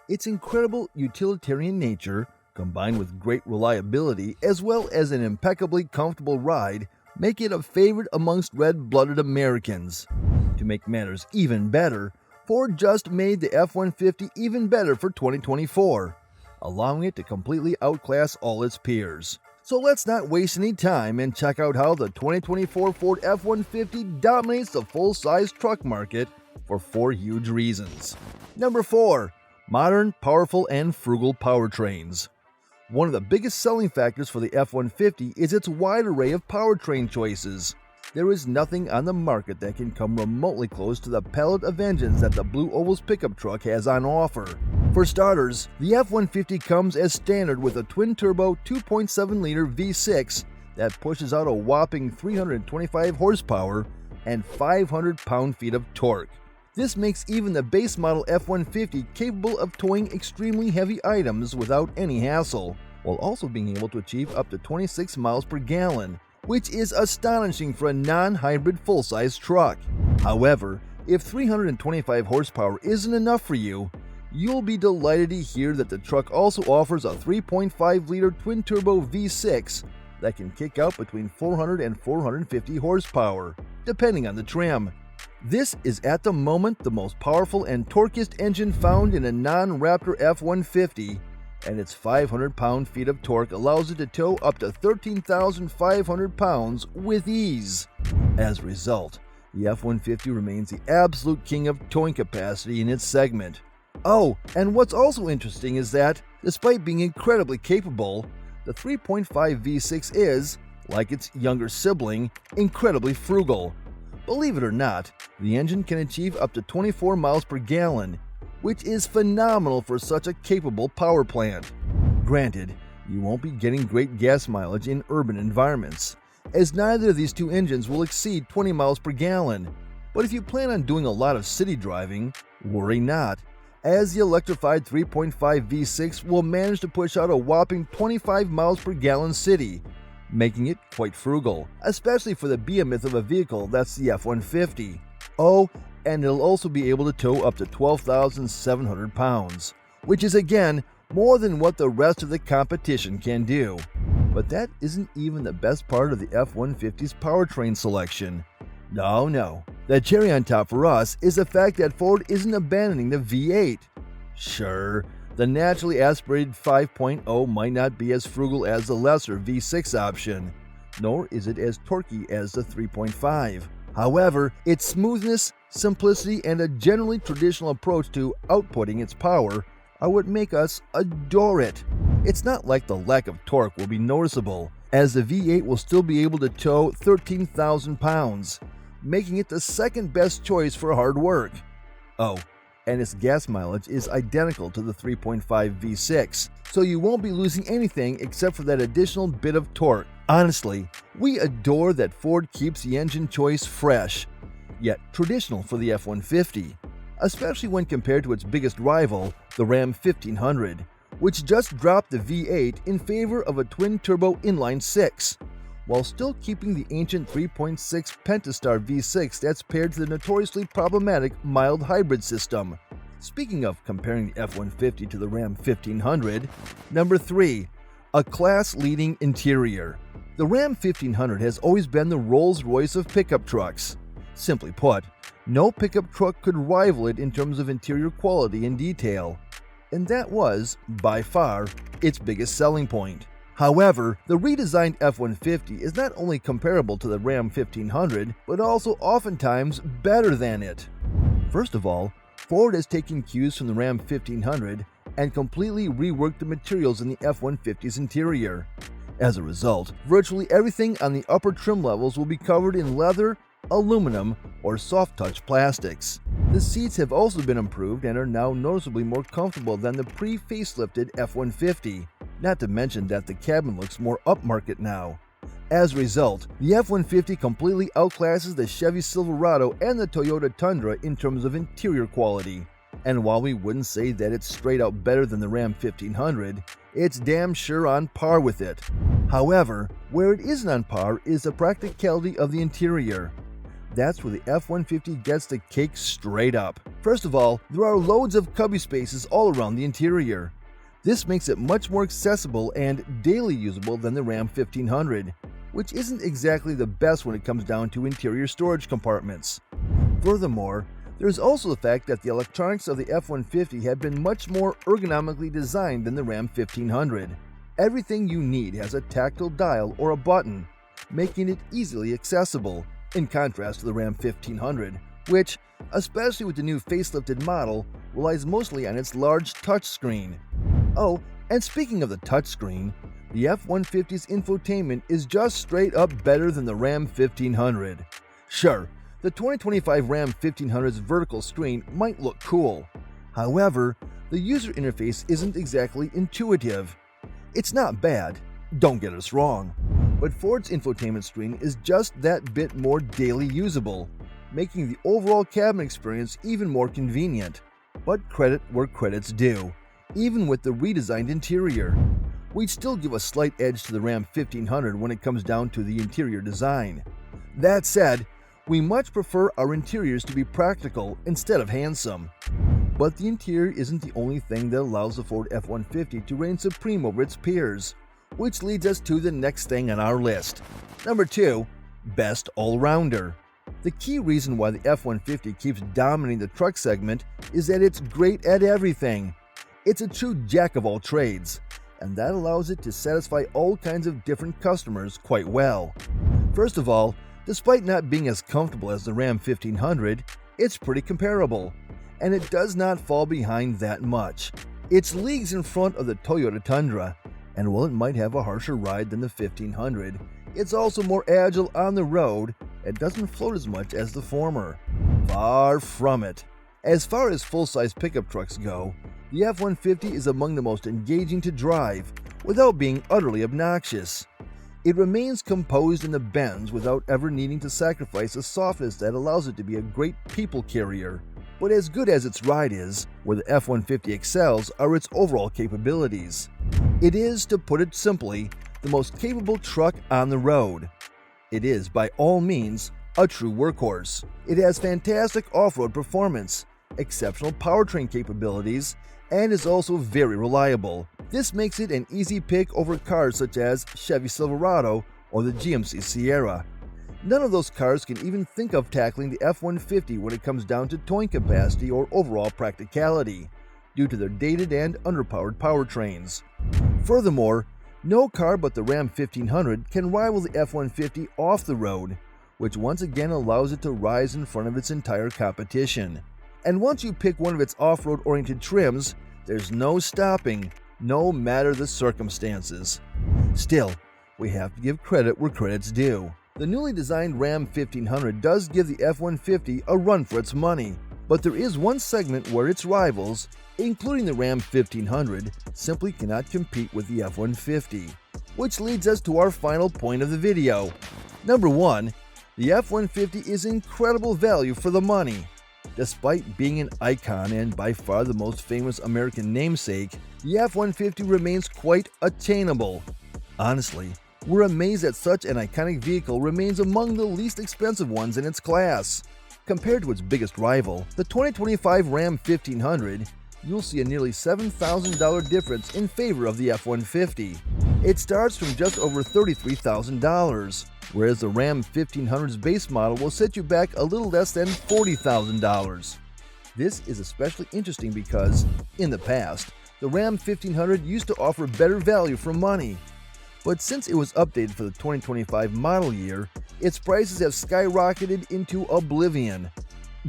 Its incredible utilitarian nature, combined with great reliability as well as an impeccably comfortable ride, make it a favorite amongst red-blooded Americans. To make matters even better, Ford just made the F-150 even better for 2024, allowing it to completely outclass all its peers. So let's not waste any time and check out how the 2024 Ford F-150 dominates the full-size truck market for 4 huge reasons. Number 4. Modern, powerful, and frugal powertrains. One of the biggest selling factors for the F-150 is its wide array of powertrain choices. There is nothing on the market that can come remotely close to the palette of engines that the Blue Oval's pickup truck has on offer. For starters, the F-150 comes as standard with a twin-turbo 2.7-liter V6 that pushes out a whopping 325 horsepower and 500 pound-feet of torque. This makes even the base model F-150 capable of towing extremely heavy items without any hassle, while also being able to achieve up to 26 miles per gallon, which is astonishing for a non-hybrid full-size truck. However, if 325 horsepower isn't enough for you, you'll be delighted to hear that the truck also offers a 3.5-liter twin-turbo V6 that can kick out between 400 and 450 horsepower, depending on the trim. This is at the moment the most powerful and torquiest engine found in a non-Raptor F-150, and its 500 pound-feet of torque allows it to tow up to 13,500 pounds with ease. As a result, the F-150 remains the absolute king of towing capacity in its segment. Oh, and what's also interesting is that, despite being incredibly capable, the 3.5 V6 is, like its younger sibling, incredibly frugal. Believe it or not, the engine can achieve up to 24 miles per gallon, which is phenomenal for such a capable power plant. Granted, you won't be getting great gas mileage in urban environments, as neither of these two engines will exceed 20 miles per gallon. But if you plan on doing a lot of city driving, worry not, as the electrified 3.5 V6 will manage to push out a whopping 25 miles per gallon city, making it quite frugal, especially for the behemoth of a vehicle that's the F-150. Oh, and it'll also be able to tow up to 12,700 pounds, which is again more than what the rest of the competition can do. But that isn't even the best part of the F-150's powertrain selection. No. The cherry on top for us is the fact that Ford isn't abandoning the V8. Sure, the naturally aspirated 5.0 might not be as frugal as the lesser V6 option, nor is it as torquey as the 3.5. However, its smoothness, simplicity, and a generally traditional approach to outputting its power are what make us adore it. It's not like the lack of torque will be noticeable, as the V8 will still be able to tow 13,000 pounds, making it the second best choice for hard work. Oh, and its gas mileage is identical to the 3.5 V6, so you won't be losing anything except for that additional bit of torque. Honestly, we adore that Ford keeps the engine choice fresh, yet traditional for the F-150, especially when compared to its biggest rival, the Ram 1500, which just dropped the V8 in favor of a twin-turbo inline-6, while still keeping the ancient 3.6 Pentastar V6 that's paired to the notoriously problematic mild hybrid system. Speaking of comparing the F-150 to the Ram 1500, number 3, a class-leading interior. The Ram 1500 has always been the Rolls-Royce of pickup trucks. Simply put, no pickup truck could rival it in terms of interior quality and detail, and that was, by far, its biggest selling point. However, the redesigned F-150 is not only comparable to the Ram 1500, but also oftentimes better than it. First of all, Ford has taken cues from the Ram 1500 and completely reworked the materials in the F-150's interior. As a result, virtually everything on the upper trim levels will be covered in leather, aluminum, or soft-touch plastics. The seats have also been improved and are now noticeably more comfortable than the pre-facelifted F-150, not to mention that the cabin looks more upmarket now. As a result, the F-150 completely outclasses the Chevy Silverado and the Toyota Tundra in terms of interior quality. And while we wouldn't say that it's straight out better than the Ram 1500, it's damn sure on par with it. However, where it isn't on par is the practicality of the interior. that's where the F-150 gets the cake straight up. First of all, there are loads of cubby spaces all around the interior. This makes it much more accessible and daily usable than the Ram 1500, which isn't exactly the best when it comes down to interior storage compartments. Furthermore, there's also the fact that the electronics of the F-150 have been much more ergonomically designed than the Ram 1500. Everything you need has a tactile dial or a button, making it easily accessible, in contrast to the Ram 1500, which, especially with the new facelifted model, relies mostly on its large touchscreen. Oh, and speaking of the touchscreen, the F-150's infotainment is just straight up better than the Ram 1500. Sure, the 2025 Ram 1500's vertical screen might look cool. However, the user interface isn't exactly intuitive. It's not bad, don't get us wrong, but Ford's infotainment screen is just that bit more daily usable, making the overall cabin experience even more convenient. But credit where credit's due. Even with the redesigned interior, we'd still give a slight edge to the Ram 1500 when it comes down to the interior design. That said, we much prefer our interiors to be practical instead of handsome. But the interior isn't the only thing that allows the Ford F-150 to reign supreme over its peers, which leads us to the next thing on our list. Number 2, Best All-Rounder. The key reason why the F-150 keeps dominating the truck segment is that it's great at everything. It's a true jack of all trades, and that allows it to satisfy all kinds of different customers quite well. First of all, despite not being as comfortable as the Ram 1500, it's pretty comparable, and it does not fall behind that much. It's leagues in front of the Toyota Tundra, and while it might have a harsher ride than the 1500, it's also more agile on the road. It doesn't float as much as the former. Far from it. As far as full-size pickup trucks go, the F-150 is among the most engaging to drive, without being utterly obnoxious. It remains composed in the bends without ever needing to sacrifice a softness that allows it to be a great people carrier. But as good as its ride is, where the F-150 excels are its overall capabilities. It is, to put it simply, the most capable truck on the road. It is, by all means, a true workhorse. It has fantastic off-road performance, exceptional powertrain capabilities, and is also very reliable. This makes it an easy pick over cars such as Chevy Silverado or the GMC Sierra. None of those cars can even think of tackling the F-150 when it comes down to towing capacity or overall practicality, due to their dated and underpowered powertrains. Furthermore, no car but the Ram 1500 can rival the F-150 off the road, which once again allows it to rise in front of its entire competition. And once you pick one of its off-road oriented trims, there's no stopping, no matter the circumstances. Still, we have to give credit where credit's due. The newly designed Ram 1500 does give the F-150 a run for its money, but there is one segment where its rivals, including the Ram 1500, simply cannot compete with the F-150, which leads us to our final point of the video. Number 1, the F-150 is incredible value for the money. Despite being an icon and by far the most famous American namesake, the F-150 remains quite attainable. Honestly, we're amazed that such an iconic vehicle remains among the least expensive ones in its class. Compared to its biggest rival, the 2025 Ram 1500, you'll see a nearly $7,000 difference in favor of the F-150. It starts from just over $33,000, whereas the Ram 1500's base model will set you back a little less than $40,000. This is especially interesting because, in the past, the Ram 1500 used to offer better value for money. But since it was updated for the 2025 model year, its prices have skyrocketed into oblivion.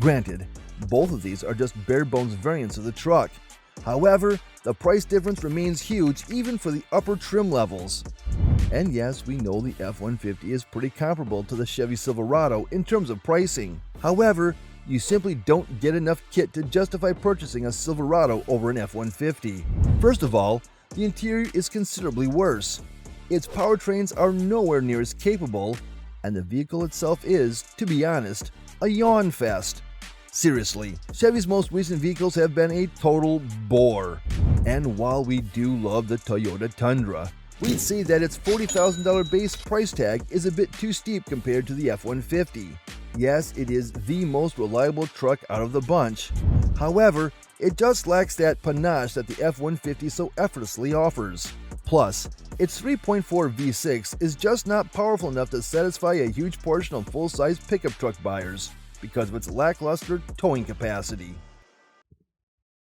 Granted, both of these are just bare-bones variants of the truck. However, the price difference remains huge even for the upper trim levels. And yes, we know the F-150 is pretty comparable to the Chevy Silverado in terms of pricing. However, you simply don't get enough kit to justify purchasing a Silverado over an F-150. First of all, the interior is considerably worse. Its powertrains are nowhere near as capable, and the vehicle itself is, to be honest, a yawn fest. Seriously, Chevy's most recent vehicles have been a total bore. And while we do love the Toyota Tundra, we'd say that its $40,000 base price tag is a bit too steep compared to the F-150. Yes, it is the most reliable truck out of the bunch. However, it just lacks that panache that the F-150 so effortlessly offers. Plus, its 3.4 V6 is just not powerful enough to satisfy a huge portion of full-size pickup truck buyers because of its lackluster towing capacity.